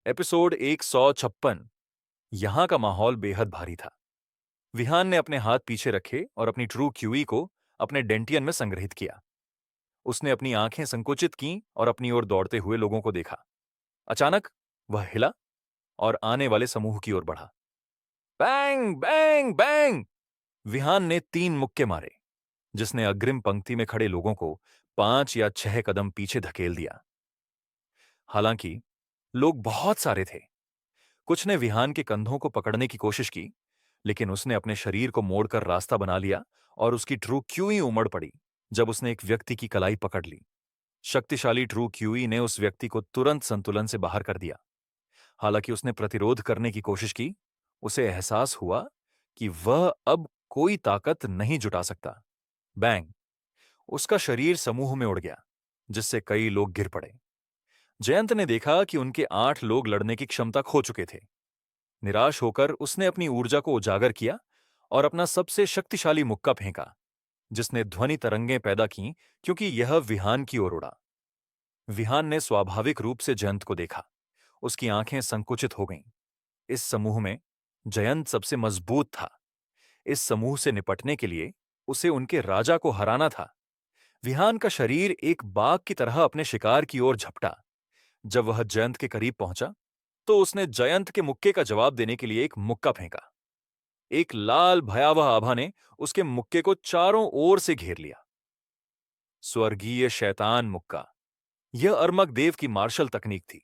Episode 156। यहां का माहौल बेहद भारी था। विहान ने अपने हाथ पीछे रखे और अपनी ट्रू क्यूई को अपने डेंटियन में संग्रहित किया। उसने अपनी आंखें संकुचित की और अपनी ओर दौड़ते हुए लोगों को देखा। अचानक वह हिला और आने वाले समूह की ओर बढ़ा। Bang bang bang! विहान ने 3 मुक्के मारे, जिसने अग्रिम पंक्ति में खड़े लोगों को 5 या 6 कदम पीछे धकेल दिया। हालांकि लोग बहुत सारे थे। कुछ ने विहान के कंधों को पकड़ने की कोशिश की, लेकिन उसने अपने शरीर को मोड़कर रास्ता बना लिया और उसकी ट्रू क्यूई उमड़ पड़ी जब उसने एक व्यक्ति की कलाई पकड़ ली। शक्तिशाली ट्रू क्यूई ने उस व्यक्ति को तुरंत संतुलन से बाहर कर दिया। हालांकि उसने प्रतिरोध करने की कोशिश की, उसे एहसास हुआ कि वह अब कोई ताकत नहीं जुटा सकता। बैंग! उसका शरीर समूह में उड़ गया, जिससे कई लोग गिर पड़े। जयंत ने देखा कि उनके 8 लोग लड़ने की क्षमता खो चुके थे। निराश होकर उसने अपनी ऊर्जा को उजागर किया और अपना सबसे शक्तिशाली मुक्का फेंका, जिसने ध्वनि तरंगें पैदा की क्योंकि यह विहान की ओर उड़ा। विहान ने स्वाभाविक रूप से जयंत को देखा। उसकी आंखें संकुचित हो गईं। इस समूह में जयंत सबसे मजबूत था। इस समूह से निपटने के लिए उसे उनके राजा को हराना था। विहान का शरीर एक बाघ की तरह अपने शिकार की ओर झपटा। जब वह जयंत के करीब पहुंचा, तो उसने जयंत के मुक्के का जवाब देने के लिए एक मुक्का फेंका। एक लाल भयावह आभा ने उसके मुक्के को चारों ओर से घेर लिया। स्वर्गीय शैतान मुक्का! यह अर्मक देव की मार्शल तकनीक थी।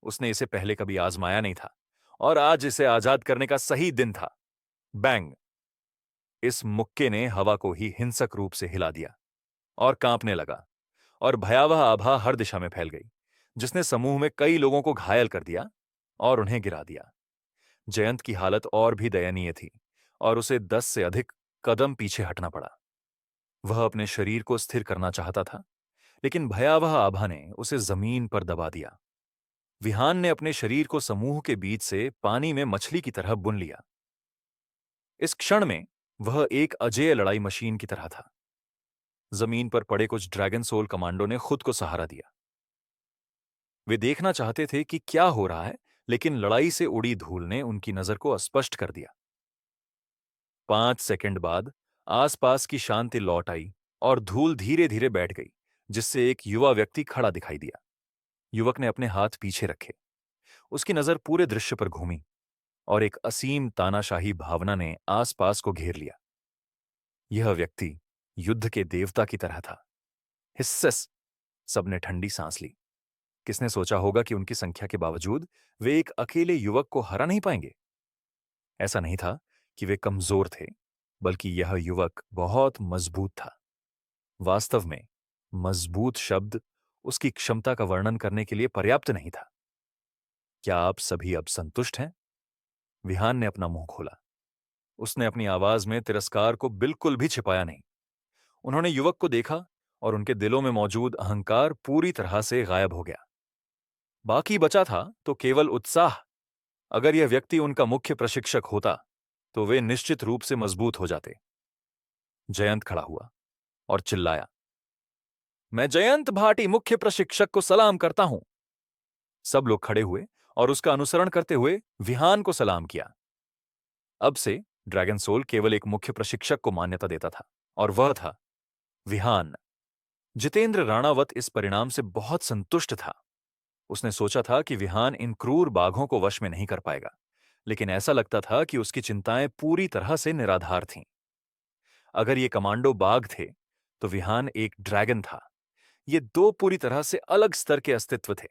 उसने इसे पहले कभी आजमाया नहीं था और आज इसे आजाद करने का सही दिन था। बैंग! इस मुक्के ने हवा को ही हिंसक रूप से हिला दिया और कांपने लगा, और भयावह आभा हर दिशा में फैल गई, जिसने समूह में कई लोगों को घायल कर दिया और उन्हें गिरा दिया। जयंत की हालत और भी दयनीय थी और उसे 10 से अधिक कदम पीछे हटना पड़ा। वह अपने शरीर को स्थिर करना चाहता था, लेकिन भयावह आभा ने उसे जमीन पर दबा दिया। विहान ने अपने शरीर को समूह के बीच से पानी में मछली की तरह बुन लिया। इस क्षण में वह एक अजेय लड़ाई मशीन की तरह था। जमीन पर पड़े कुछ ड्रैगन सोल कमांडो ने खुद को सहारा दिया। वे देखना चाहते थे कि क्या हो रहा है, लेकिन लड़ाई से उड़ी धूल ने उनकी नजर को अस्पष्ट कर दिया। 5 सेकंड बाद आसपास की शांति लौट आई और धूल धीरे धीरे बैठ गई, जिससे एक युवा व्यक्ति खड़ा दिखाई दिया। युवक ने अपने हाथ पीछे रखे। उसकी नजर पूरे दृश्य पर घूमी और एक असीम तानाशाही भावना ने आसपास को घेर लिया। यह व्यक्ति युद्ध के देवता की तरह था। हिस्सस! सबने ठंडी सांस ली। किसने सोचा होगा कि उनकी संख्या के बावजूद वे एक अकेले युवक को हरा नहीं पाएंगे? ऐसा नहीं था कि वे कमजोर थे, बल्कि यह युवक बहुत मजबूत था। वास्तव में मजबूत शब्द उसकी क्षमता का वर्णन करने के लिए पर्याप्त नहीं था। क्या आप सभी अब संतुष्ट हैं? विहान ने अपना मुंह खोला। उसने अपनी आवाज में तिरस्कार को बिल्कुल भी छिपाया नहीं। उन्होंने युवक को देखा और उनके दिलों में मौजूद अहंकार पूरी तरह से गायब हो गया। बाकी बचा था तो केवल उत्साह। अगर यह व्यक्ति उनका मुख्य प्रशिक्षक होता, तो वे निश्चित रूप से मजबूत हो जाते। जयंत खड़ा हुआ और चिल्लाया, मैं जयंत भाटी मुख्य प्रशिक्षक को सलाम करता हूं। सब लोग खड़े हुए और उसका अनुसरण करते हुए विहान को सलाम किया। अब से ड्रैगन सोल केवल एक मुख्य प्रशिक्षक को मान्यता देता था, और वह था विहान। जितेंद्र राणावत इस परिणाम से बहुत संतुष्ट था। उसने सोचा था कि विहान इन क्रूर बाघों को वश में नहीं कर पाएगा, लेकिन ऐसा लगता था कि उसकी चिंताएं पूरी तरह से निराधार थीं। अगर ये कमांडो बाघ थे, तो विहान एक ड्रैगन था। ये दो पूरी तरह से अलग स्तर के अस्तित्व थे।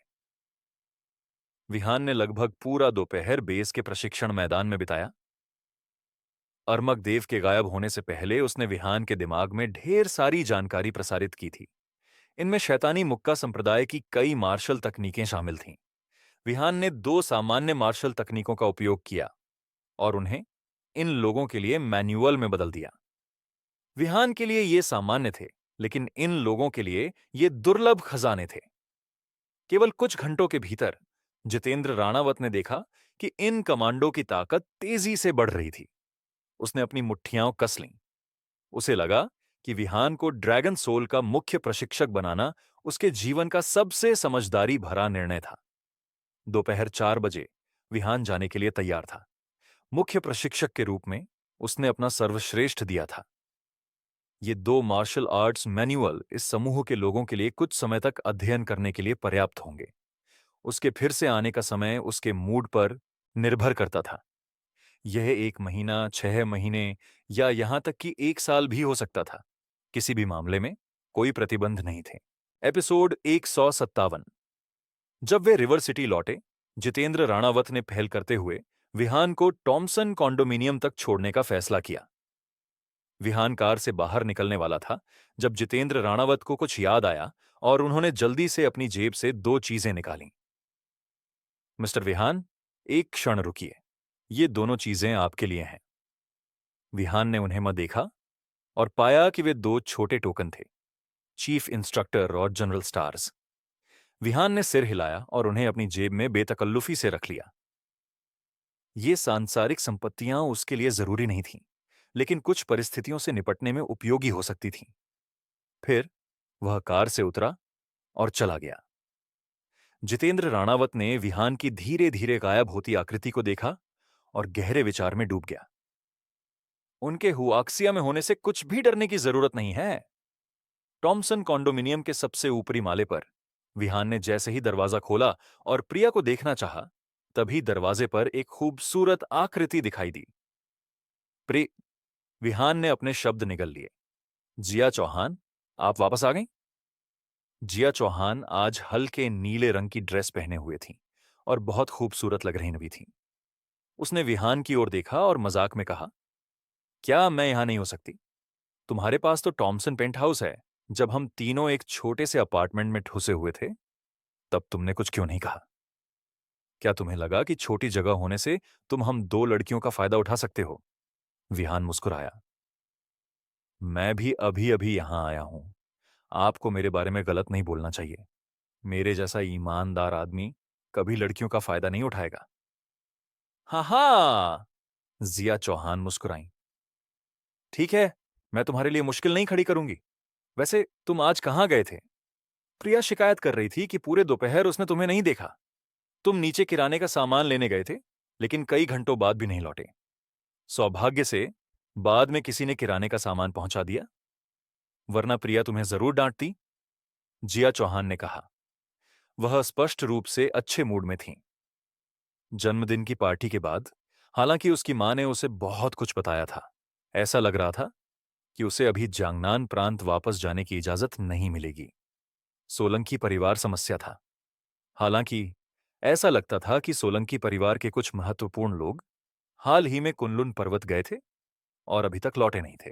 विहान ने लगभग पूरा दोपहर बेस के प्रशिक्षण मैदान में बिताया। अर्मक देव के गायब होने से पहले उसने विहान के दिमाग में ढेर सारी जानकारी प्रसारित की थी। इनमें शैतानी मुक्का संप्रदाय की कई मार्शल तकनीकें शामिल थीं। विहान ने 2 सामान्य मार्शल तकनीकों का उपयोग किया और उन्हें इन लोगों के लिए मैन्युअल में बदल दिया। विहान के लिए ये सामान्य थे, लेकिन इन लोगों के लिए ये दुर्लभ खजाने थे। केवल कुछ घंटों के भीतर जितेंद्र राणावत ने देखा कि इन कमांडो की ताकत तेजी से बढ़ रही थी। उसने अपनी मुट्ठियां कस लीं। उसे लगा कि विहान को ड्रैगन सोल का मुख्य प्रशिक्षक बनाना उसके जीवन का सबसे समझदारी भरा निर्णय था। दोपहर 4 बजे विहान जाने के लिए तैयार था। मुख्य प्रशिक्षक के रूप में उसने अपना सर्वश्रेष्ठ दिया था। ये 2 मार्शल आर्ट्स मैनुअल इस समूह के लोगों के लिए कुछ समय तक अध्ययन करने के लिए पर्याप्त होंगे। उसके फिर से आने का समय उसके मूड पर निर्भर करता था। यह 1 महीना, 6 महीने या यहां तक कि 1 साल भी हो सकता था। किसी भी मामले में कोई प्रतिबंध नहीं थे। एपिसोड 157। जब वे रिवर सिटी लौटे, जितेंद्र राणावत ने पहल करते हुए विहान को टॉमसन कॉन्डोमिनियम तक छोड़ने का फैसला किया। विहान कार से बाहर निकलने वाला था जब जितेंद्र राणावत को कुछ याद आया और उन्होंने जल्दी से अपनी जेब से 2 चीजें निकालीं। मिस्टर विहान, एक क्षण रुकिए। ये दोनों चीजें आपके लिए हैं। विहान ने उन्हें देखा और पाया कि वे 2 छोटे टोकन थे, चीफ इंस्ट्रक्टर और जनरल स्टार्स। विहान ने सिर हिलाया और उन्हें अपनी जेब में बेतकल्लुफी से रख लिया। ये सांसारिक संपत्तियां उसके लिए जरूरी नहीं थीं, लेकिन कुछ परिस्थितियों से निपटने में उपयोगी हो सकती थीं। फिर वह कार से उतरा और चला गया। जितेंद्र राणावत ने विहान की धीरे धीरे गायब होती आकृति को देखा और गहरे विचार में डूब गया। उनके हुआक्सिया में होने से कुछ भी डरने की जरूरत नहीं है। टॉमसन कॉन्डोमिनियम के सबसे ऊपरी माले पर विहान ने जैसे ही दरवाजा खोला और प्रिया को देखना चाहा, तभी दरवाजे पर एक खूबसूरत आकृति दिखाई दी। प्रि विहान ने अपने शब्द निगल लिए। जिया चौहान, आप वापस आ गई? जिया चौहान आज हल्के नीले रंग की ड्रेस पहने हुए थीं और बहुत खूबसूरत लग रही भी थीं। उसने विहान की ओर देखा और मजाक में कहा, क्या मैं यहां नहीं हो सकती? तुम्हारे पास तो टॉमसन पेंट हाउस है। जब हम तीनों एक छोटे से अपार्टमेंट में ठुसे हुए थे, तब तुमने कुछ क्यों नहीं कहा? क्या तुम्हें लगा कि छोटी जगह होने से तुम हम 2 लड़कियों का फायदा उठा सकते हो? विहान मुस्कुराया। मैं भी अभी अभी यहां आया हूं। आपको मेरे बारे में गलत नहीं बोलना चाहिए। मेरे जैसा ईमानदार आदमी कभी लड़कियों का फायदा नहीं उठाएगा। हाँ हाँ, जिया चौहान मुस्कुराई। ठीक है, मैं तुम्हारे लिए मुश्किल नहीं खड़ी करूंगी। वैसे तुम आज कहां गए थे? प्रिया शिकायत कर रही थी कि पूरे दोपहर उसने तुम्हें नहीं देखा। तुम नीचे किराने का सामान लेने गए थे, लेकिन कई घंटों बाद भी नहीं लौटे। सौभाग्य से बाद में किसी ने किराने का सामान पहुंचा दिया, वरना प्रिया तुम्हें जरूर डांटती। जिया चौहान ने कहा। वह स्पष्ट रूप से अच्छे मूड में थीं। जन्मदिन की पार्टी के बाद, हालांकि उसकी मां ने उसे बहुत कुछ बताया था, ऐसा लग रहा था कि उसे अभी जांगनान प्रांत वापस जाने की इजाजत नहीं मिलेगी। सोलंकी परिवार समस्या था। हालांकि ऐसा लगता था कि सोलंकी परिवार के कुछ महत्वपूर्ण लोग हाल ही में कुनलुन पर्वत गए थे और अभी तक लौटे नहीं थे।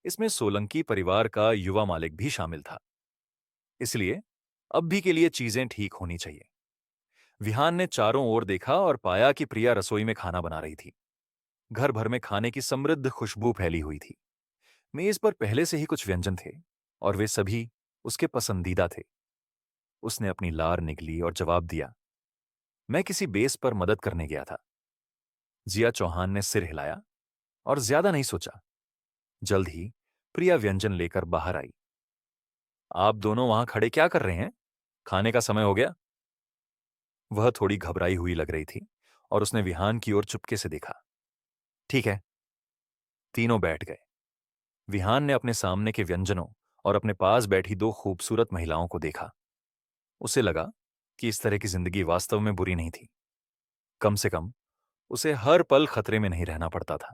इसमें सोलंकी परिवार का युवा मालिक भी शामिल था। इसलिए अब भी के लिए चीजें ठीक होनी चाहिए। विहान ने चारों ओर देखा और पाया कि प्रिया रसोई में खाना बना रही थी। घर भर में खाने की समृद्ध खुशबू फैली हुई थी। मेज पर पहले से ही कुछ व्यंजन थे और वे सभी उसके पसंदीदा थे। उसने अपनी लार निगली और जवाब दिया, मैं किसी बेस पर मदद करने गया था। जिया चौहान ने सिर हिलाया और ज्यादा नहीं सोचा। जल्द ही प्रिया व्यंजन लेकर बाहर आई। आप दोनों वहां खड़े क्या कर रहे हैं? खाने का समय हो गया। वह थोड़ी घबराई हुई लग रही थी और उसने विहान की ओर चुपके से देखा। ठीक है। तीनों बैठ गए। विहान ने अपने सामने के व्यंजनों और अपने पास बैठी 2 खूबसूरत महिलाओं को देखा। उसे लगा कि इस तरह की जिंदगी वास्तव में बुरी नहीं थी। कम से कम उसे हर पल खतरे में नहीं रहना पड़ता था।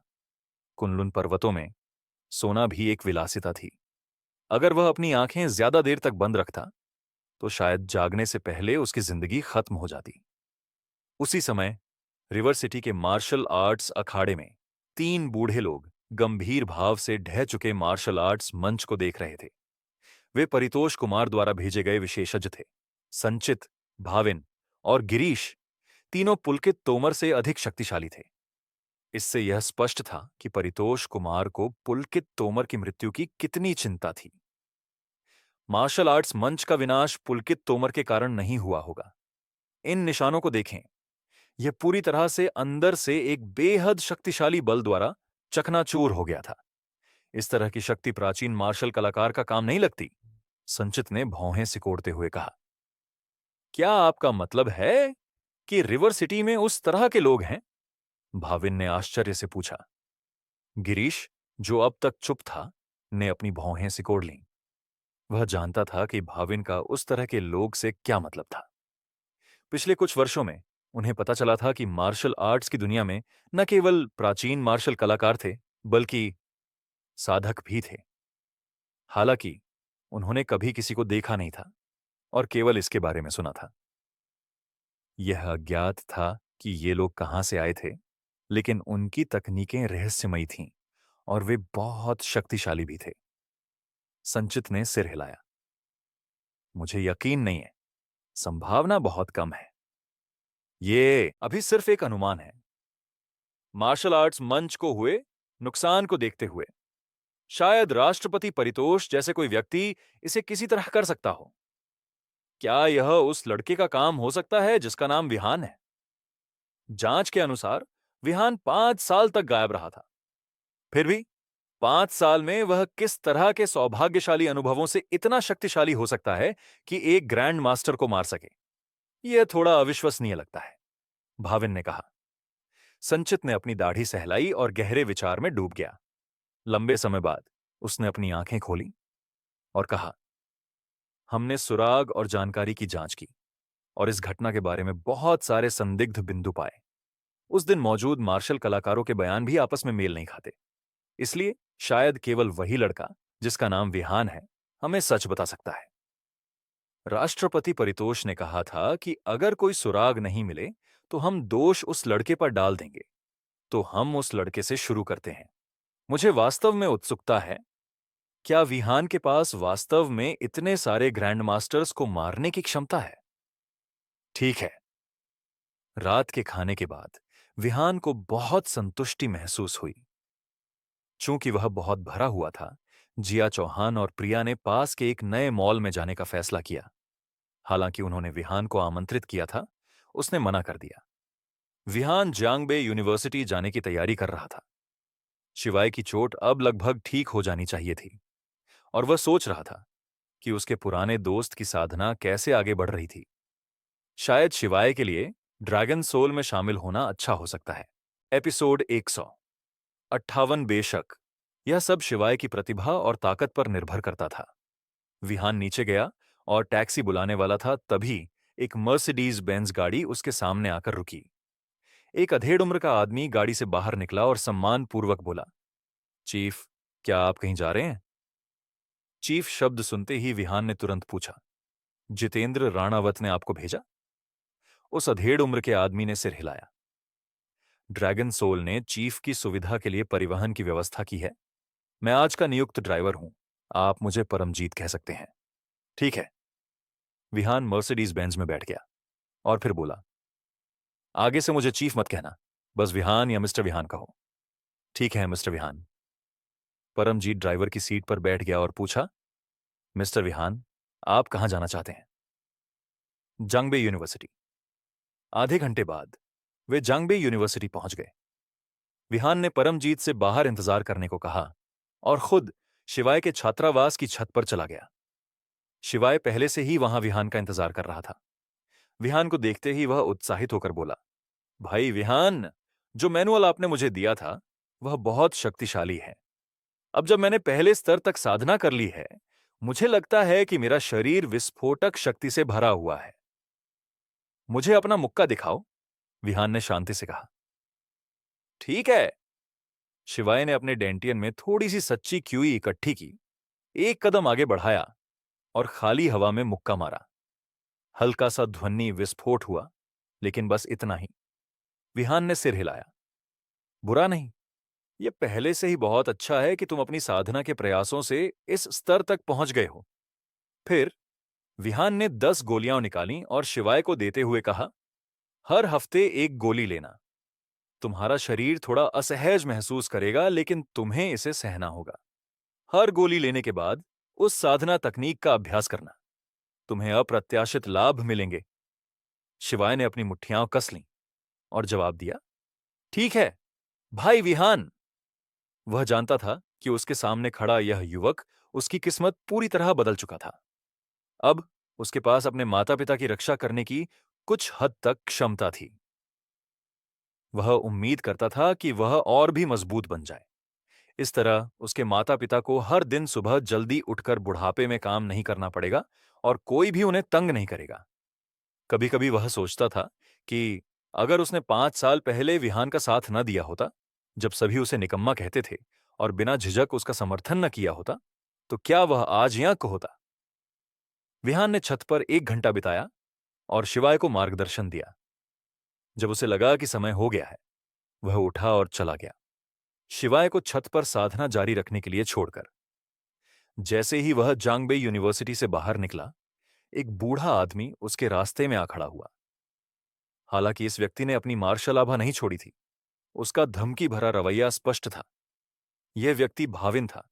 कुनलुन पर्वतों में सोना भी एक विलासिता थी। अगर वह अपनी आंखें ज्यादा देर तक बंद रखता, तो शायद जागने से पहले उसकी जिंदगी खत्म हो जाती। उसी समय रिवर सिटी के मार्शल आर्ट्स अखाड़े में 3 बूढ़े लोग गंभीर भाव से ढह चुके मार्शल आर्ट्स मंच को देख रहे थे। वे परितोष कुमार द्वारा भेजे गए विशेषज्ञ थे। संचित, भाविन और गिरीश तीनों पुलकित तोमर से अधिक शक्तिशाली थे। इससे यह स्पष्ट था कि परितोष कुमार को पुलकित तोमर की मृत्यु की कितनी चिंता थी। मार्शल आर्ट्स मंच का विनाश पुलकित तोमर के कारण नहीं हुआ होगा। इन निशानों को देखें। यह पूरी तरह से अंदर से एक बेहद शक्तिशाली बल द्वारा चकनाचूर हो गया था। इस तरह की शक्ति प्राचीन मार्शल कलाकार का काम नहीं लगती। संचित ने भौहें सिकोड़ते हुए कहा। क्या आपका मतलब है कि रिवर सिटी में उस तरह के लोग हैं? भाविन ने आश्चर्य से पूछा। गिरीश, जो अब तक चुप था, ने अपनी भौहें सिकोड़ लीं। वह जानता था कि भाविन का उस तरह के लोग से क्या मतलब था। पिछले कुछ वर्षों में उन्हें पता चला था कि मार्शल आर्ट्स की दुनिया में न केवल प्राचीन मार्शल कलाकार थे, बल्कि साधक भी थे। हालांकि उन्होंने कभी किसी को देखा नहीं था और केवल इसके बारे में सुना था। यह अज्ञात था कि ये लोग कहां से आए थे, लेकिन उनकी तकनीकें रहस्यमयी थीं और वे बहुत शक्तिशाली भी थे। संचित ने सिर हिलाया। मुझे यकीन नहीं है, संभावना बहुत कम है। ये अभी सिर्फ एक अनुमान है। मार्शल आर्ट्स मंच को हुए नुकसान को देखते हुए शायद राष्ट्रपति परितोष जैसे कोई व्यक्ति इसे किसी तरह कर सकता हो। क्या यह उस लड़के का काम हो सकता है जिसका नाम विहान है? जांच के अनुसार विहान 5 साल तक गायब रहा था। फिर भी 5 साल में वह किस तरह के सौभाग्यशाली अनुभवों से इतना शक्तिशाली हो सकता है कि एक ग्रैंड मास्टर को मार सके? यह थोड़ा अविश्वसनीय लगता है, भाविन ने कहा। संचित ने अपनी दाढ़ी सहलाई और गहरे विचार में डूब गया। लंबे समय बाद उसने अपनी आंखें खोली और कहा, हमने सुराग और जानकारी की जांच की और इस घटना के बारे में बहुत सारे संदिग्ध बिंदु पाए। उस दिन मौजूद मार्शल कलाकारों के बयान भी आपस में मेल नहीं खाते। इसलिए शायद केवल वही लड़का, जिसका नाम विहान है, हमें सच बता सकता है। राष्ट्रपति परितोष ने कहा था कि अगर कोई सुराग नहीं मिले तो हम दोष उस लड़के पर डाल देंगे। तो हम उस लड़के से शुरू करते हैं। मुझे वास्तव में उत्सुकता है, क्या विहान के पास वास्तव में इतने सारे ग्रैंड मास्टर्स को मारने की क्षमता है? ठीक है। रात के खाने के बाद विहान को बहुत संतुष्टि महसूस हुई। चूंकि वह बहुत भरा हुआ था, जिया चौहान और प्रिया ने पास के एक नए मॉल में जाने का फैसला किया। हालांकि उन्होंने विहान को आमंत्रित किया था, उसने मना कर दिया। विहान जांगबे यूनिवर्सिटी जाने की तैयारी कर रहा था। शिवाय की चोट अब लगभग ठीक हो जानी चाहिए थी और वह सोच रहा था कि उसके पुराने दोस्त की साधना कैसे आगे बढ़ रही थी। शायद शिवाय के लिए ड्रैगन सोल में शामिल होना अच्छा हो सकता है। एपिसोड 158। बेशक यह सब शिवाय की प्रतिभा और ताकत पर निर्भर करता था। विहान नीचे गया और टैक्सी बुलाने वाला था, तभी एक मर्सिडीज बेंज गाड़ी उसके सामने आकर रुकी। एक अधेड़ उम्र का आदमी गाड़ी से बाहर निकला और सम्मानपूर्वक बोला, चीफ, क्या आप कहीं जा रहे हैं? चीफ शब्द सुनते ही विहान ने तुरंत पूछा, जितेंद्र राणावत ने आपको भेजा? उस अधेड़ उम्र के आदमी ने सिर हिलाया। ड्रैगन सोल ने चीफ की सुविधा के लिए परिवहन की व्यवस्था की है। मैं आज का नियुक्त ड्राइवर हूं। आप मुझे परमजीत कह सकते हैं। ठीक है। विहान मर्सिडीज बेंज में बैठ गया और फिर बोला, आगे से मुझे चीफ मत कहना, बस विहान या मिस्टर विहान कहो। ठीक है मिस्टर विहान। परमजीत ड्राइवर की सीट पर बैठ गया और पूछा, मिस्टर विहान, आप कहां जाना चाहते हैं? जांगबे यूनिवर्सिटी। आधे घंटे बाद वे जांगबे यूनिवर्सिटी पहुंच गए। विहान ने परमजीत से बाहर इंतजार करने को कहा और खुद शिवाय के छात्रावास की छत पर चला गया। शिवाय पहले से ही वहां विहान का इंतजार कर रहा था। विहान को देखते ही वह उत्साहित होकर बोला, भाई विहान, जो मैनुअल आपने मुझे दिया था वह बहुत शक्तिशाली है। अब जब मैंने पहले स्तर तक साधना कर ली है, मुझे लगता है कि मेरा शरीर विस्फोटक शक्ति से भरा हुआ है। मुझे अपना मुक्का दिखाओ, विहान ने शांति से कहा। ठीक है। शिवाय ने अपने डेंटियन में थोड़ी सी सच्ची क्यूई इकट्ठी की, एक कदम आगे बढ़ाया और खाली हवा में मुक्का मारा। हल्का सा ध्वनि विस्फोट हुआ, लेकिन बस इतना ही। विहान ने सिर हिलाया। बुरा नहीं, यह पहले से ही बहुत अच्छा है कि तुम अपनी साधना के प्रयासों से इस स्तर तक पहुंच गए हो। फिर विहान ने 10 गोलियां निकालीं और शिवाय को देते हुए कहा, हर हफ्ते एक गोली लेना। तुम्हारा शरीर थोड़ा असहज महसूस करेगा, लेकिन तुम्हें इसे सहना होगा। हर गोली लेने के बाद उस साधना तकनीक का अभ्यास करना। तुम्हें अप्रत्याशित लाभ मिलेंगे। शिवाय ने अपनी मुट्ठियां कस लीं और जवाब दिया, ठीक है भाई विहान। वह जानता था कि उसके सामने खड़ा यह युवक उसकी किस्मत पूरी तरह बदल चुका था। अब उसके पास अपने माता पिता की रक्षा करने की कुछ हद तक क्षमता थी। वह उम्मीद करता था कि वह और भी मजबूत बन जाए। इस तरह उसके माता पिता को हर दिन सुबह जल्दी उठकर बुढ़ापे में काम नहीं करना पड़ेगा और कोई भी उन्हें तंग नहीं करेगा। कभी कभी वह सोचता था कि अगर उसने 5 साल पहले विहान का साथ न दिया होता, जब सभी उसे निकम्मा कहते थे और बिना झिझक उसका समर्थन न किया होता, तो क्या वह आज यहाँ को होता। विहान ने छत पर 1 घंटा बिताया और शिवाय को मार्गदर्शन दिया। जब उसे लगा कि समय हो गया है, वह उठा और चला गया, शिवाय को छत पर साधना जारी रखने के लिए छोड़कर। जैसे ही वह जांगबे यूनिवर्सिटी से बाहर निकला, एक बूढ़ा आदमी उसके रास्ते में आ खड़ा हुआ। हालांकि इस व्यक्ति ने अपनी मार्शल आभा नहीं छोड़ी थी, उसका धमकी भरा रवैया स्पष्ट था। यह व्यक्ति भाविन था,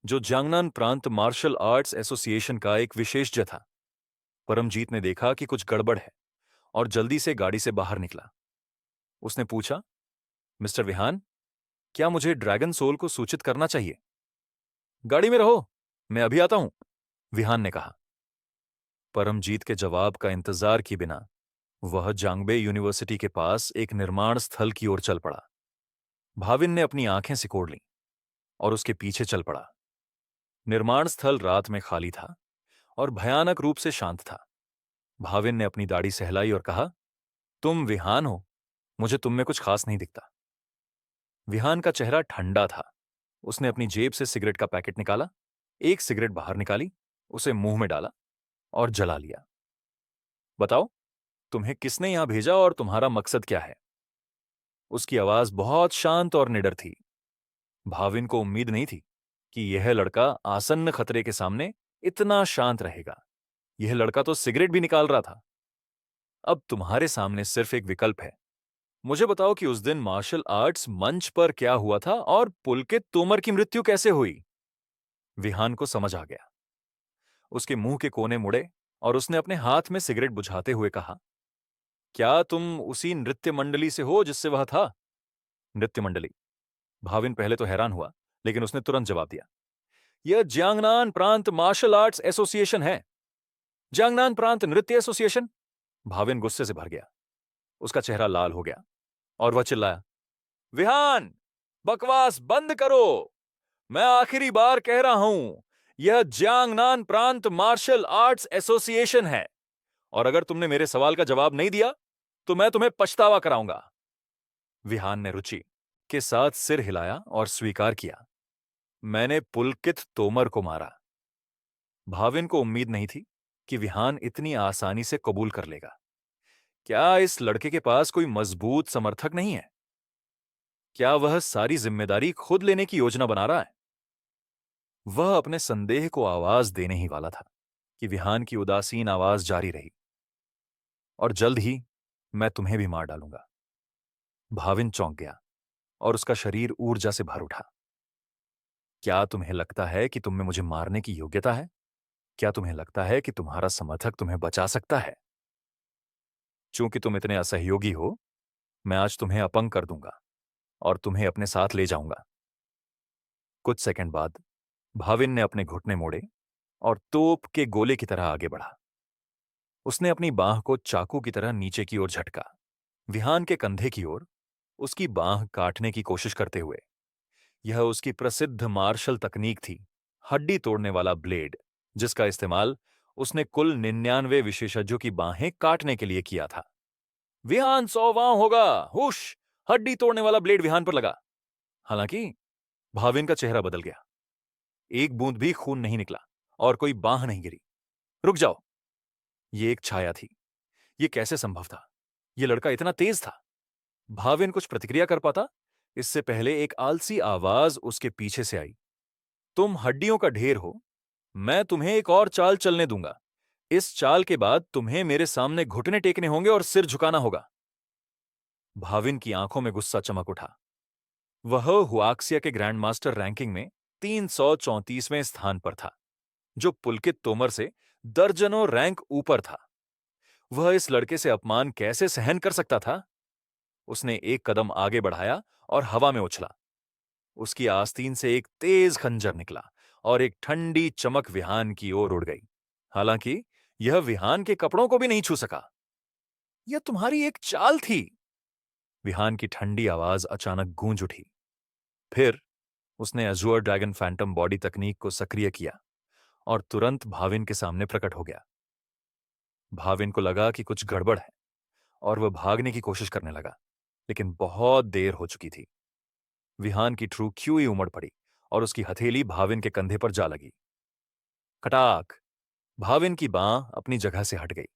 जो जांगनान प्रांत मार्शल आर्ट्स एसोसिएशन का एक विशेषज्ञ था। परमजीत ने देखा कि कुछ गड़बड़ है और जल्दी से गाड़ी से बाहर निकला। उसने पूछा, मिस्टर विहान, क्या मुझे ड्रैगन सोल को सूचित करना चाहिए? गाड़ी में रहो, मैं अभी आता हूं, विहान ने कहा। परमजीत के जवाब का इंतजार किए बिना वह जांगबे यूनिवर्सिटी के पास एक निर्माण स्थल की ओर चल पड़ा। भाविन ने अपनी आंखें सिकोड़ लीं और उसके पीछे चल पड़ा। निर्माण स्थल रात में खाली था और भयानक रूप से शांत था। भाविन ने अपनी दाढ़ी सहलाई और कहा, तुम विहान हो, मुझे तुम में कुछ खास नहीं दिखता। विहान का चेहरा ठंडा था। उसने अपनी जेब से सिगरेट का पैकेट निकाला, एक सिगरेट बाहर निकाली, उसे मुंह में डाला और जला लिया। बताओ, तुम्हें किसने यहां भेजा और तुम्हारा मकसद क्या है? उसकी आवाज बहुत शांत और निडर थी। भाविन को उम्मीद नहीं थी कि यह लड़का आसन्न खतरे के सामने इतना शांत रहेगा। यह लड़का तो सिगरेट भी निकाल रहा था। अब तुम्हारे सामने सिर्फ एक विकल्प है। मुझे बताओ कि उस दिन मार्शल आर्ट्स मंच पर क्या हुआ था और पुलकित तोमर की मृत्यु कैसे हुई? विहान को समझ आ गया। उसके मुंह के कोने मुड़े और उसने अपने हाथ में सिगरेट बुझाते हुए कहा, क्या तुम उसी नृत्य मंडली से हो जिससे वह था? नृत्य मंडली? भाविन पहले तो हैरान हुआ, लेकिन उसने तुरंत जवाब दिया, यह जियांगनान प्रांत मार्शल आर्ट्स एसोसिएशन है। जियांगनान प्रांत नृत्य एसोसिएशन? भाविन गुस्से से भर गया। उसका चेहरा लाल हो गया और वह चिल्लाया, विहान, बकवास बंद करो। मैं आखिरी बार कह रहा हूं, यह जियांगनान प्रांत मार्शल आर्ट्स एसोसिएशन है और अगर तुमने मेरे सवाल का जवाब नहीं दिया तो मैं तुम्हें पछतावा कराऊंगा। विहान ने रुचि के साथ सिर हिलाया और स्वीकार किया, मैंने पुलकित तोमर को मारा। भाविन को उम्मीद नहीं थी कि विहान इतनी आसानी से कबूल कर लेगा। क्या इस लड़के के पास कोई मजबूत समर्थक नहीं है? क्या वह सारी जिम्मेदारी खुद लेने की योजना बना रहा है? वह अपने संदेह को आवाज देने ही वाला था कि विहान की उदासीन आवाज जारी रही, और जल्द ही मैं तुम्हें भी मार डालूंगा। भाविन चौंक गया और उसका शरीर ऊर्जा से भर उठा। क्या तुम्हें लगता है कि तुम में मुझे मारने की योग्यता है? क्या तुम्हें लगता है कि तुम्हारा समर्थक तुम्हें बचा सकता है? चूंकि तुम इतने असहयोगी हो, मैं आज तुम्हें अपंग कर दूंगा और तुम्हें अपने साथ ले जाऊंगा। कुछ सेकंड बाद भाविन ने अपने घुटने मोड़े और तोप के गोले की तरह आगे बढ़ा। उसने अपनी बांह को चाकू की तरह नीचे की ओर झटका, विहान के कंधे की ओर, उसकी बांह काटने की कोशिश करते हुए। यह उसकी प्रसिद्ध मार्शल तकनीक थी, हड्डी तोड़ने वाला ब्लेड, जिसका इस्तेमाल उसने कुल 99 विशेषज्ञों की बाहें काटने के लिए किया था। विहान 100वां होगा, हुश! हड्डी तोड़ने वाला ब्लेड विहान पर लगा। हालांकि भाविन का चेहरा बदल गया। एक बूंद भी खून नहीं निकला और कोई बांह नहीं गिरी। रुक जाओ! ये एक छाया थी। ये कैसे संभव था? ये लड़का इतना तेज था। भाविन कुछ प्रतिक्रिया कर पाता, इससे पहले एक आलसी आवाज उसके पीछे से आई, तुम हड्डियों का ढेर हो, मैं तुम्हें एक और चाल चलने दूंगा। इस चाल के बाद तुम्हें मेरे सामने घुटने टेकने होंगे और सिर झुकाना होगा। भाविन की आंखों में गुस्सा चमक उठा। वह हुआक्सिया के ग्रैंड मास्टर रैंकिंग में 334वें स्थान पर था, जो पुलकित तोमर से दर्जनों रैंक ऊपर था। वह इस लड़के से अपमान कैसे सहन कर सकता था? उसने एक कदम आगे बढ़ाया और हवा में उछला। उसकी आस्तीन से एक तेज खंजर निकला और एक ठंडी चमक विहान की ओर उड़ गई। हालांकि यह विहान के कपड़ों को भी नहीं छू सका। यह तुम्हारी एक चाल थी। विहान की ठंडी आवाज अचानक गूंज उठी। फिर उसने अज़ूर ड्रैगन फैंटम बॉडी तकनीक को सक्रिय किया और तुरंत भाविन के सामने प्रकट हो गया। भाविन को लगा कि कुछ गड़बड़ है और वह भागने की कोशिश करने लगा, लेकिन बहुत देर हो चुकी थी। विहान की ट्रू क्यूई उमड़ पड़ी और उसकी हथेली भाविन के कंधे पर जा लगी। खटाक! भाविन की बांह अपनी जगह से हट गई।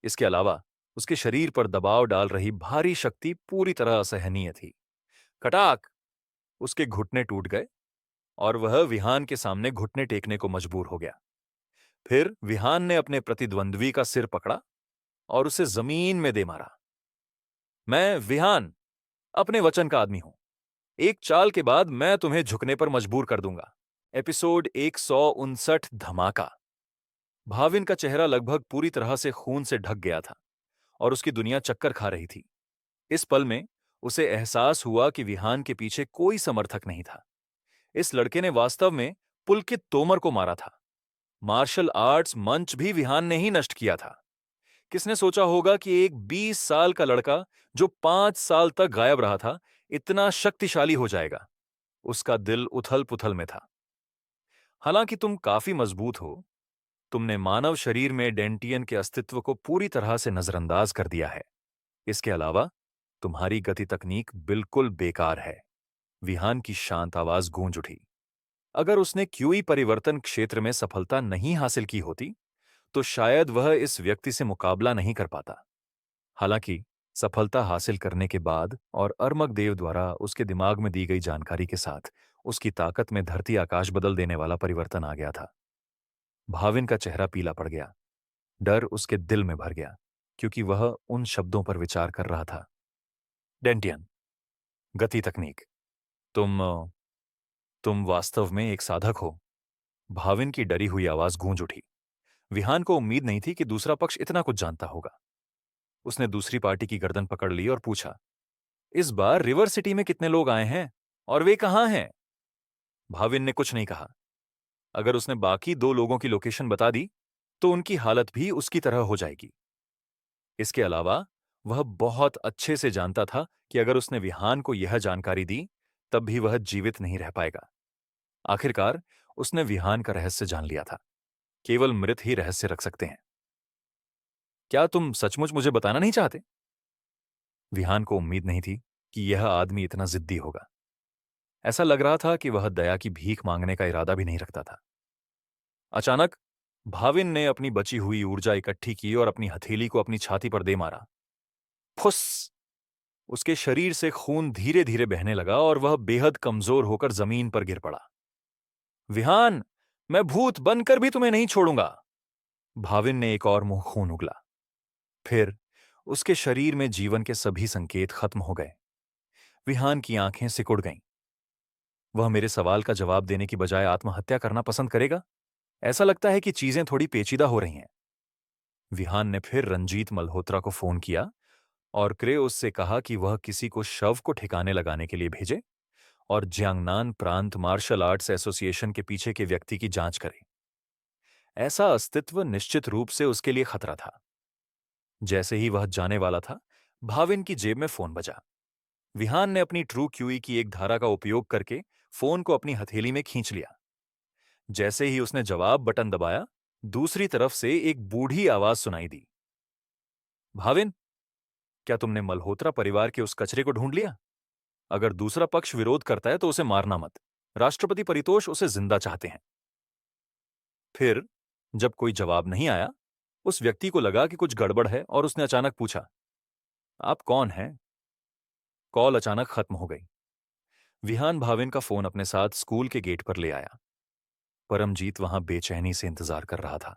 इसके अलावा उसके शरीर पर दबाव डाल रही भारी शक्ति पूरी तरह असहनीय थी। खटाक! उसके घुटने टूट गए और वह विहान के सामने घुटने टेकने को मजबूर हो गया। फिर विहान ने अपने प्रतिद्वंद्वी का सिर पकड़ा और उसे जमीन में दे मारा। मैं विहान, अपने वचन का आदमी हूं। एक चाल के बाद मैं तुम्हें झुकने पर मजबूर कर दूंगा। एपिसोड 159 धमाका। भाविन का चेहरा लगभग पूरी तरह से खून से ढक गया था और उसकी दुनिया चक्कर खा रही थी। इस पल में उसे एहसास हुआ कि विहान के पीछे कोई समर्थक नहीं था। इस लड़के ने वास्तव में पुलकित तोमर को मारा था। मार्शल आर्ट्स मंच भी विहान ने ही नष्ट किया था। किसने सोचा होगा कि एक 20 साल का लड़का जो 5 साल तक गायब रहा था, इतना शक्तिशाली हो जाएगा। उसका दिल उथल पुथल में था। हालांकि तुम काफी मजबूत हो, तुमने मानव शरीर में डेंटियन के अस्तित्व को पूरी तरह से नजरअंदाज कर दिया है। इसके अलावा तुम्हारी गति तकनीक बिल्कुल बेकार है। विहान की शांत आवाज गूंज उठी। अगर उसने क्यूई परिवर्तन क्षेत्र में सफलता नहीं हासिल की होती, तो शायद वह इस व्यक्ति से मुकाबला नहीं कर पाता। हालांकि सफलता हासिल करने के बाद और अर्मक देव द्वारा उसके दिमाग में दी गई जानकारी के साथ उसकी ताकत में धरती आकाश बदल देने वाला परिवर्तन आ गया था। भाविन का चेहरा पीला पड़ गया। डर उसके दिल में भर गया, क्योंकि वह उन शब्दों पर विचार कर रहा था। डेंटियन, गति तकनीक, तुम तुम वास्तव में एक साधक हो। भाविन की डरी हुई आवाज गूंज उठी। विहान को उम्मीद नहीं थी कि दूसरा पक्ष इतना कुछ जानता होगा। उसने दूसरी पार्टी की गर्दन पकड़ ली और पूछा, इस बार रिवर सिटी में कितने लोग आए हैं और वे कहां हैं? भाविन ने कुछ नहीं कहा। अगर उसने बाकी 2 लोगों की लोकेशन बता दी, तो उनकी हालत भी उसकी तरह हो जाएगी। इसके अलावा वह बहुत अच्छे से जानता था कि अगर उसने विहान को यह जानकारी दी, तब भी वह जीवित नहीं रह पाएगा। आखिरकार उसने विहान का रहस्य जान लिया था। केवल मृत ही रहस्य रख सकते हैं। क्या तुम सचमुच मुझे बताना नहीं चाहते? विहान को उम्मीद नहीं थी कि यह आदमी इतना जिद्दी होगा। ऐसा लग रहा था कि वह दया की भीख मांगने का इरादा भी नहीं रखता था। अचानक भाविन ने अपनी बची हुई ऊर्जा इकट्ठी की और अपनी हथेली को अपनी छाती पर दे मारा। फुस! उसके शरीर से खून धीरे धीरे बहने लगा और वह बेहद कमजोर होकर जमीन पर गिर पड़ा। विहान, मैं भूत बनकर भी तुम्हें नहीं छोड़ूंगा। भाविन ने एक और मुंह खून उगला। फिर उसके शरीर में जीवन के सभी संकेत खत्म हो गए। विहान की आंखें सिकुड़ गईं। वह मेरे सवाल का जवाब देने की बजाय आत्महत्या करना पसंद करेगा? ऐसा लगता है कि चीजें थोड़ी पेचीदा हो रही हैं। विहान ने फिर रंजीत मल्होत्रा को फोन किया और क्रेओस से कहा कि वह किसी को शव को ठिकाने लगाने के लिए भेजे और जियांगनान प्रांत मार्शल आर्ट्स एसोसिएशन के पीछे के व्यक्ति की जांच करे। ऐसा अस्तित्व निश्चित रूप से उसके लिए खतरा था। जैसे ही वह जाने वाला था, भाविन की जेब में फोन बजा। विहान ने अपनी ट्रू क्यूई की एक धारा का उपयोग करके फोन को अपनी हथेली में खींच लिया। जैसे ही उसने जवाब बटन दबाया, दूसरी तरफ से एक बूढ़ी आवाज सुनाई दी। भाविन, क्या तुमने मल्होत्रा परिवार के उस कचरे को ढूंढ लिया? अगर दूसरा पक्ष विरोध करता है तो उसे मारना मत। राष्ट्रपति परितोष उसे जिंदा चाहते हैं। फिर जब कोई जवाब नहीं आया, उस व्यक्ति को लगा कि कुछ गड़बड़ है और उसने अचानक पूछा, आप कौन हैं? कॉल अचानक खत्म हो गई। विहान भाविन का फोन अपने साथ स्कूल के गेट पर ले आया। परमजीत वहां बेचैनी से इंतजार कर रहा था।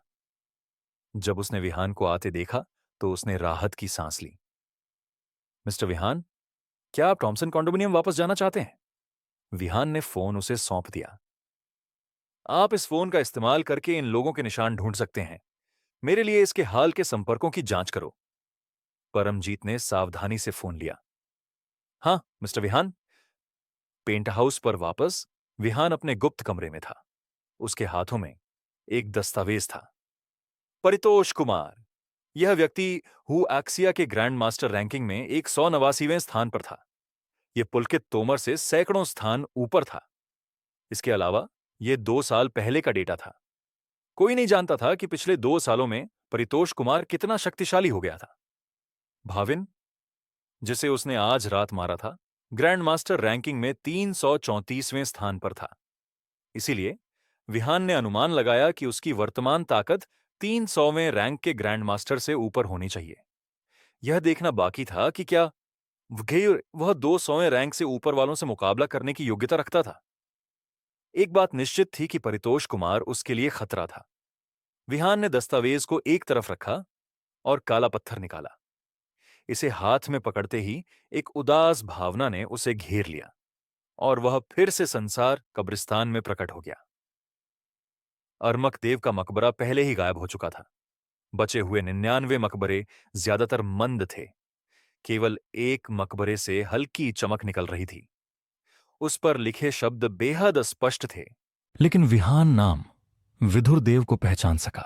जब उसने विहान को आते देखा, तो उसने राहत की सांस ली। मिस्टर विहान, क्या आप टॉमसन कॉन्डोमिनियम वापस जाना चाहते हैं? विहान ने फोन उसे सौंप दिया। आप इस फोन का इस्तेमाल करके इन लोगों के निशान ढूंढ सकते हैं। मेरे लिए इसके हाल के संपर्कों की जांच करो। परमजीत ने सावधानी से फोन लिया। हाँ, मिस्टर विहान। पेंट हाउस पर वापस विहान अपने गुप्त कमरे में था। उसके हाथों में एक दस्तावेज था। परितोष कुमार। यह व्यक्ति हु एक्सिया के ग्रैंड मास्टर रैंकिंग में 189वें स्थान पर था। यह पुलकित तोमर से सैकड़ों स्थान ऊपर था। इसके अलावा यह 2 साल पहले का डेटा था। कोई नहीं जानता था कि पिछले 2 सालों में परितोष कुमार कितना शक्तिशाली हो गया था। भाविन, जिसे उसने आज रात मारा था, ग्रैंड मास्टर रैंकिंग में 334वें स्थान पर था। इसीलिए विहान ने अनुमान लगाया कि उसकी वर्तमान ताकत 300वें रैंक के ग्रैंड मास्टर से ऊपर होनी चाहिए। यह देखना बाकी था कि क्या वह 200वें रैंक से ऊपर वालों से मुकाबला करने की योग्यता रखता था। एक बात निश्चित थी कि परितोष कुमार उसके लिए खतरा था। विहान ने दस्तावेज को एक तरफ रखा और काला पत्थर निकाला। इसे हाथ में पकड़ते ही एक उदास भावना ने उसे घेर लिया और वह फिर से संसार कब्रिस्तान में प्रकट हो गया। अरमक देव का मकबरा पहले ही गायब हो चुका था। बचे हुए 99 मकबरे ज्यादातर मंद थे। केवल एक मकबरे से हल्की चमक निकल रही थी। उस पर लिखे शब्द बेहद स्पष्ट थे, लेकिन विहान नाम विधुर देव को पहचान सका।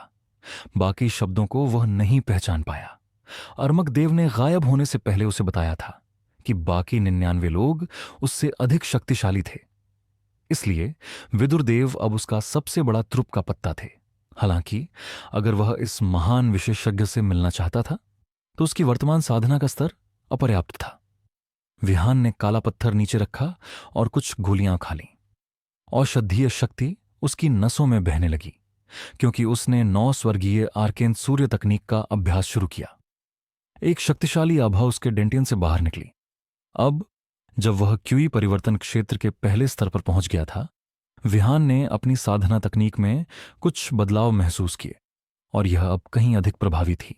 बाकी शब्दों को वह नहीं पहचान पाया। अरमक देव ने गायब होने से पहले उसे बताया था कि बाकी 99 लोग उससे अधिक शक्तिशाली थे। इसलिए विदुरदेव अब उसका सबसे बड़ा त्रुप का पत्ता थे। हालांकि अगर वह इस महान विशेषज्ञ से मिलना चाहता था तो उसकी वर्तमान साधना का स्तर अपर्याप्त था। विहान ने काला पत्थर नीचे रखा और कुछ गोलियां खा लीं। औषधीय शक्ति उसकी नसों में बहने लगी क्योंकि उसने 9 स्वर्गीय आर्केन सूर्य तकनीक का अभ्यास शुरू किया। एक शक्तिशाली आभा उसके डेंटियन से बाहर निकली। अब जब वह क्यूई परिवर्तन क्षेत्र के पहले स्तर पर पहुंच गया था, विहान ने अपनी साधना तकनीक में कुछ बदलाव महसूस किए और यह अब कहीं अधिक प्रभावी थी।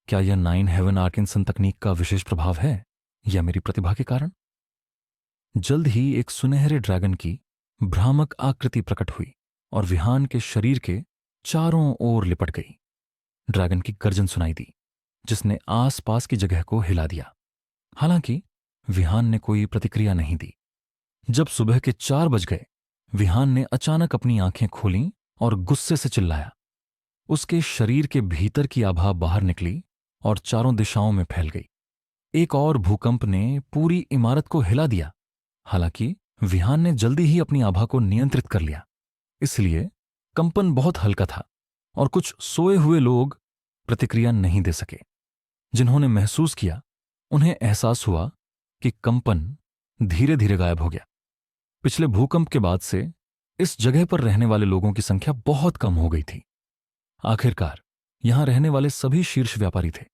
क्या यह 9 हेवन आर्किंसन तकनीक का विशेष प्रभाव है या मेरी प्रतिभा के कारण? जल्द ही एक सुनहरे ड्रैगन की भ्रामक आकृति प्रकट हुई और विहान के शरीर के चारों ओर लिपट गई। ड्रैगन की गर्जन सुनाई दी जिसने आसपास की जगह को हिला दिया। हालांकि विहान ने कोई प्रतिक्रिया नहीं दी। जब सुबह के 4 बज गए, विहान ने अचानक अपनी आंखें खोलीं और गुस्से से चिल्लाया। उसके शरीर के भीतर की आभा बाहर निकली और चारों दिशाओं में फैल गई। एक और भूकंप ने पूरी इमारत को हिला दिया। हालांकि विहान ने जल्दी ही अपनी आभा को नियंत्रित कर लिया। इसलिए कंपन बहुत हल्का था और कुछ सोए हुए लोग प्रतिक्रिया नहीं दे सके। जिन्होंने महसूस किया, उन्हें एहसास हुआ कि कंपन धीरे धीरे गायब हो गया। पिछले भूकंप के बाद से इस जगह पर रहने वाले लोगों की संख्या बहुत कम हो गई थी। आखिरकार यहां रहने वाले सभी शीर्ष व्यापारी थे।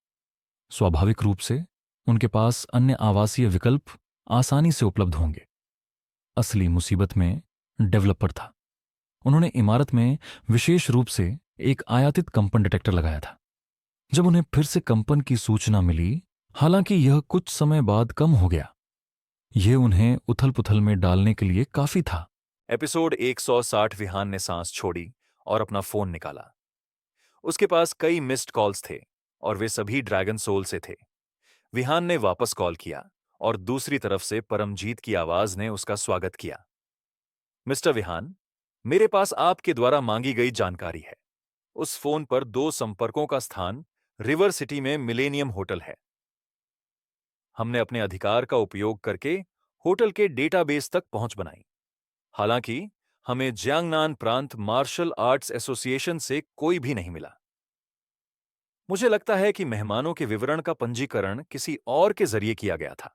स्वाभाविक रूप से उनके पास अन्य आवासीय विकल्प आसानी से उपलब्ध होंगे। असली मुसीबत में डेवलपर था। उन्होंने इमारत में विशेष रूप से एक आयातित कंपन डिटेक्टर लगाया था। जब उन्हें फिर से कंपन की सूचना मिली, हालांकि यह कुछ समय बाद कम हो गया, यह उन्हें उथल पुथल में डालने के लिए काफी था। एपिसोड 160। विहान ने सांस छोड़ी और अपना फोन निकाला। उसके पास कई मिस्ड कॉल्स थे और वे सभी ड्रैगन सोल से थे। विहान ने वापस कॉल किया और दूसरी तरफ से परमजीत की आवाज ने उसका स्वागत किया। मिस्टर विहान, मेरे पास आपके द्वारा मांगी गई जानकारी है। उस फोन पर 2 संपर्कों का स्थान रिवर सिटी में मिलेनियम होटल है। हमने अपने अधिकार का उपयोग करके होटल के डेटाबेस तक पहुंच बनाई। हालांकि हमें जियांगनान प्रांत मार्शल आर्ट्स एसोसिएशन से कोई भी नहीं मिला। मुझे लगता है कि मेहमानों के विवरण का पंजीकरण किसी और के जरिए किया गया था।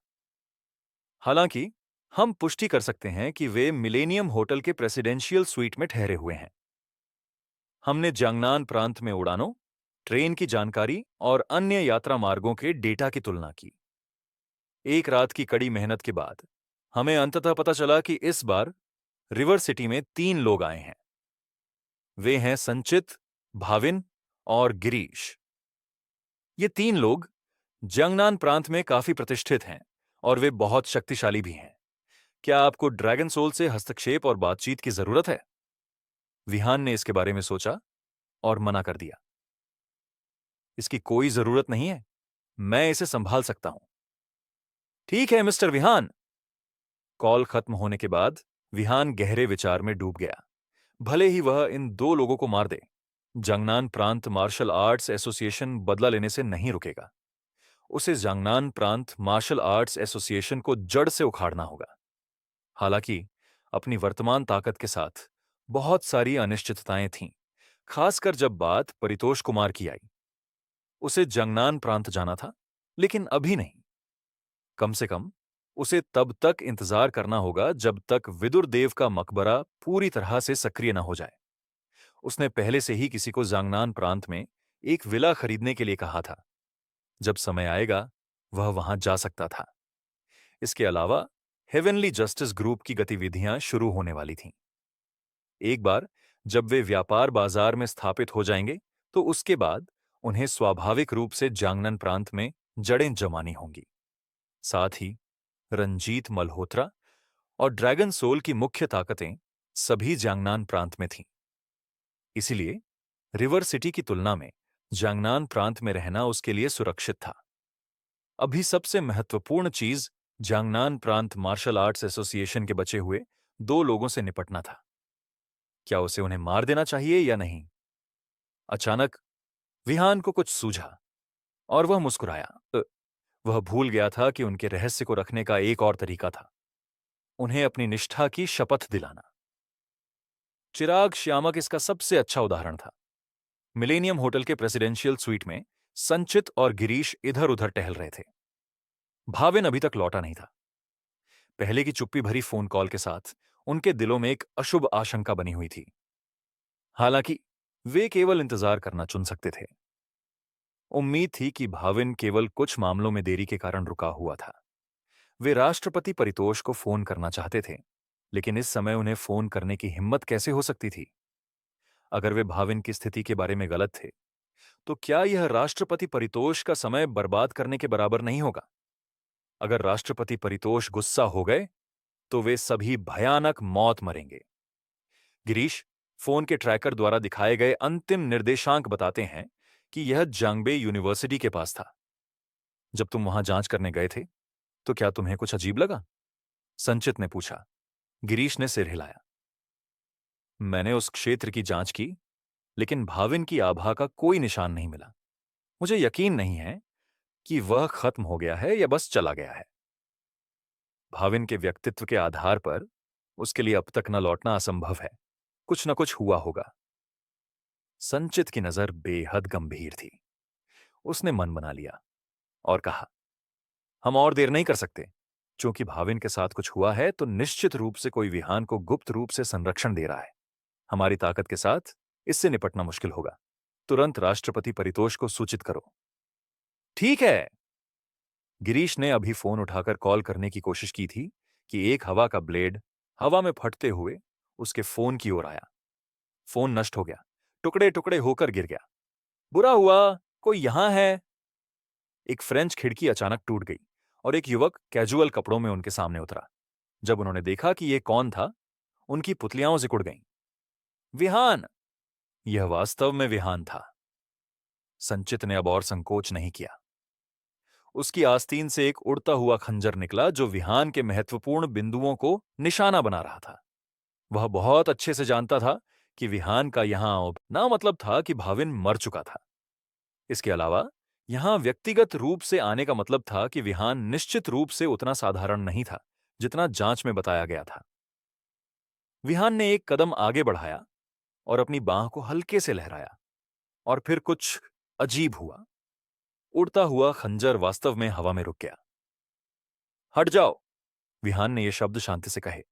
हालांकि हम पुष्टि कर सकते हैं कि वे मिलेनियम होटल के प्रेसिडेंशियल स्वीट में ठहरे हुए हैं। हमने जियांगनान प्रांत में उड़ानों, ट्रेन की जानकारी और अन्य यात्रा मार्गों के डेटा की तुलना की। एक रात की कड़ी मेहनत के बाद हमें अंततः पता चला कि इस बार रिवर सिटी में 3 लोग आए हैं। वे हैं संचित, भाविन और गिरीश। ये 3 लोग जियांगनान प्रांत में काफी प्रतिष्ठित हैं और वे बहुत शक्तिशाली भी हैं। क्या आपको ड्रैगन सोल से हस्तक्षेप और बातचीत की जरूरत है? विहान ने इसके बारे में सोचा और मना कर दिया। इसकी कोई जरूरत नहीं है, मैं इसे संभाल सकता हूं। ठीक है मिस्टर विहान। कॉल खत्म होने के बाद विहान गहरे विचार में डूब गया। भले ही वह इन 2 लोगों को मार दे, जंगनान प्रांत मार्शल आर्ट्स एसोसिएशन बदला लेने से नहीं रुकेगा। उसे जंगनान प्रांत मार्शल आर्ट्स एसोसिएशन को जड़ से उखाड़ना होगा। हालांकि अपनी वर्तमान ताकत के साथ बहुत सारी अनिश्चितताएं थीं, खासकर जब बात परितोष कुमार की आई। उसे जंगनान प्रांत जाना था, लेकिन अभी नहीं। कम से कम उसे तब तक इंतजार करना होगा जब तक विदुर देव का मकबरा पूरी तरह से सक्रिय न हो जाए। उसने पहले से ही किसी को जांगनान प्रांत में एक विला खरीदने के लिए कहा था। जब समय आएगा वह वहां जा सकता था। इसके अलावा हेवनली जस्टिस ग्रुप की गतिविधियां शुरू होने वाली थीं। एक बार जब वे व्यापार बाजार में स्थापित हो जाएंगे तो उसके बाद उन्हें स्वाभाविक रूप से जांगनन प्रांत में जड़ें जमानी होंगी। साथ ही रंजीत मल्होत्रा और ड्रैगन सोल की मुख्य ताकतें सभी जांगनान प्रांत में थीं। इसीलिए रिवर सिटी की तुलना में जांगनान प्रांत में रहना उसके लिए सुरक्षित था। अभी सबसे महत्वपूर्ण चीज जांगनान प्रांत मार्शल आर्ट्स एसोसिएशन के बचे हुए 2 लोगों से निपटना था। क्या उसे उन्हें मार देना चाहिए या नहीं? अचानक विहान को कुछ सूझा और वह मुस्कुराया। वह भूल गया था कि उनके रहस्य को रखने का एक और तरीका था, उन्हें अपनी निष्ठा की शपथ दिलाना। चिराग श्यामक इसका सबसे अच्छा उदाहरण था। मिलेनियम होटल के प्रेसिडेंशियल स्वीट में संचित और गिरीश इधर उधर टहल रहे थे। भाविन अभी तक लौटा नहीं था। पहले की चुप्पी भरी फोन कॉल के साथ उनके दिलों में एक अशुभ आशंका बनी हुई थी। हालांकि वे केवल इंतजार करना चुन सकते थे। उम्मीद थी कि भाविन केवल कुछ मामलों में देरी के कारण रुका हुआ था। वे राष्ट्रपति परितोष को फोन करना चाहते थे, लेकिन इस समय उन्हें फोन करने की हिम्मत कैसे हो सकती थी? अगर वे भाविन की स्थिति के बारे में गलत थे, तो क्या यह राष्ट्रपति परितोष का समय बर्बाद करने के बराबर नहीं होगा? अगर राष्ट्रपति परितोष गुस्सा हो गए, तो वे सभी भयानक मौत मरेंगे। गिरीश फोन के ट्रैकर द्वारा दिखाए गए अंतिम निर्देशांक बताते हैं कि यह जांगबे यूनिवर्सिटी के पास था। जब तुम वहां जांच करने गए थे, तो क्या तुम्हें कुछ अजीब लगा? संचित ने पूछा। गिरीश ने सिर हिलाया। मैंने उस क्षेत्र की जांच की, लेकिन भाविन की आभा का कोई निशान नहीं मिला। मुझे यकीन नहीं है कि वह खत्म हो गया है या बस चला गया है। भाविन के व्यक्तित्व के आधार पर उसके लिए अब तक न लौटना असंभव है। कुछ न कुछ हुआ होगा। संचित की नजर बेहद गंभीर थी। उसने मन बना लिया और कहा, हम और देर नहीं कर सकते। चूंकि भाविन के साथ कुछ हुआ है, तो निश्चित रूप से कोई विहान को गुप्त रूप से संरक्षण दे रहा है। हमारी ताकत के साथ इससे निपटना मुश्किल होगा। तुरंत राष्ट्रपति परितोष को सूचित करो। ठीक है। गिरीश ने अभी फोन उठाकर कॉल करने की कोशिश की थी कि एक हवा का ब्लेड हवा में फटते हुए उसके फोन की ओर आया। फोन नष्ट हो गया, टुकड़े टुकड़े होकर गिर गया। बुरा हुआ, कोई यहां है। एक फ्रेंच खिड़की अचानक टूट गई और एक युवक कैजुअल कपड़ों में उनके सामने उतरा। जब उन्होंने देखा कि यह कौन था, उनकी पुतलियां सिकुड़ गईं। विहान! यह वास्तव में विहान था। संचित ने अब और संकोच नहीं किया। उसकी आस्तीन से एक उड़ता हुआ खंजर निकला जो विहान के महत्वपूर्ण बिंदुओं को निशाना बना रहा था। वह बहुत अच्छे से जानता था कि विहान का यहां ना मतलब था कि भाविन मर चुका था। इसके अलावा यहां व्यक्तिगत रूप से आने का मतलब था कि विहान निश्चित रूप से उतना साधारण नहीं था जितना जांच में बताया गया था। विहान ने एक कदम आगे बढ़ाया और अपनी बांह को हल्के से लहराया, और फिर कुछ अजीब हुआ। उड़ता हुआ खंजर वास्तव में हवा में रुक गया। हट जाओ, विहान ने यह शब्द शांति से कहे।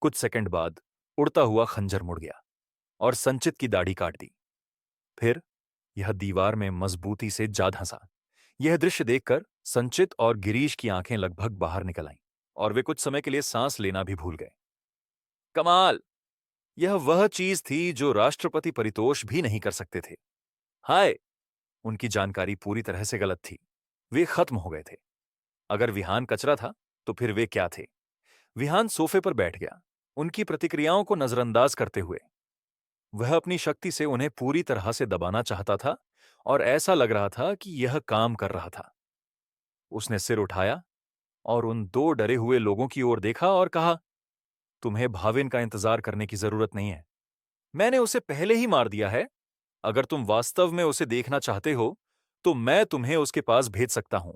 कुछ सेकंड बाद उड़ता हुआ खंजर मुड़ गया और संचित की दाढ़ी काट दी। फिर यह दीवार में मजबूती से जा धंसा। यह दृश्य देखकर संचित और गिरीश की आंखें लगभग बाहर निकल आईं और वे कुछ समय के लिए सांस लेना भी भूल गए। कमाल! यह वह चीज थी जो राष्ट्रपति परितोष भी नहीं कर सकते थे। हाय! उनकी जानकारी पूरी तरह से गलत थी। वे खत्म हो गए थे। अगर विहान कचरा था, तो फिर वे क्या थे? विहान सोफे पर बैठ गया, उनकी प्रतिक्रियाओं को नजरअंदाज करते हुए। वह अपनी शक्ति से उन्हें पूरी तरह से दबाना चाहता था और ऐसा लग रहा था कि यह काम कर रहा था। उसने सिर उठाया और उन 2 डरे हुए लोगों की ओर देखा और कहा, तुम्हें भाविन का इंतजार करने की जरूरत नहीं है। मैंने उसे पहले ही मार दिया है। अगर तुम वास्तव में उसे देखना चाहते हो तो मैं तुम्हें उसके पास भेज सकता हूं।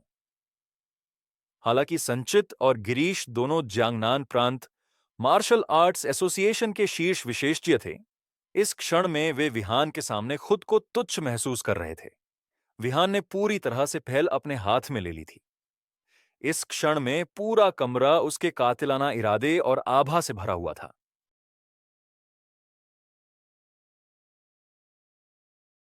हालांकि संचित और गिरीश दोनों जियांगनान प्रांत मार्शल आर्ट्स एसोसिएशन के शीर्ष विशेषज्ञ थे, इस क्षण में वे विहान के सामने खुद को तुच्छ महसूस कर रहे थे। विहान ने पूरी तरह से पहल अपने हाथ में ले ली थी। इस क्षण में पूरा कमरा उसके कातिलाना इरादे और आभा से भरा हुआ था।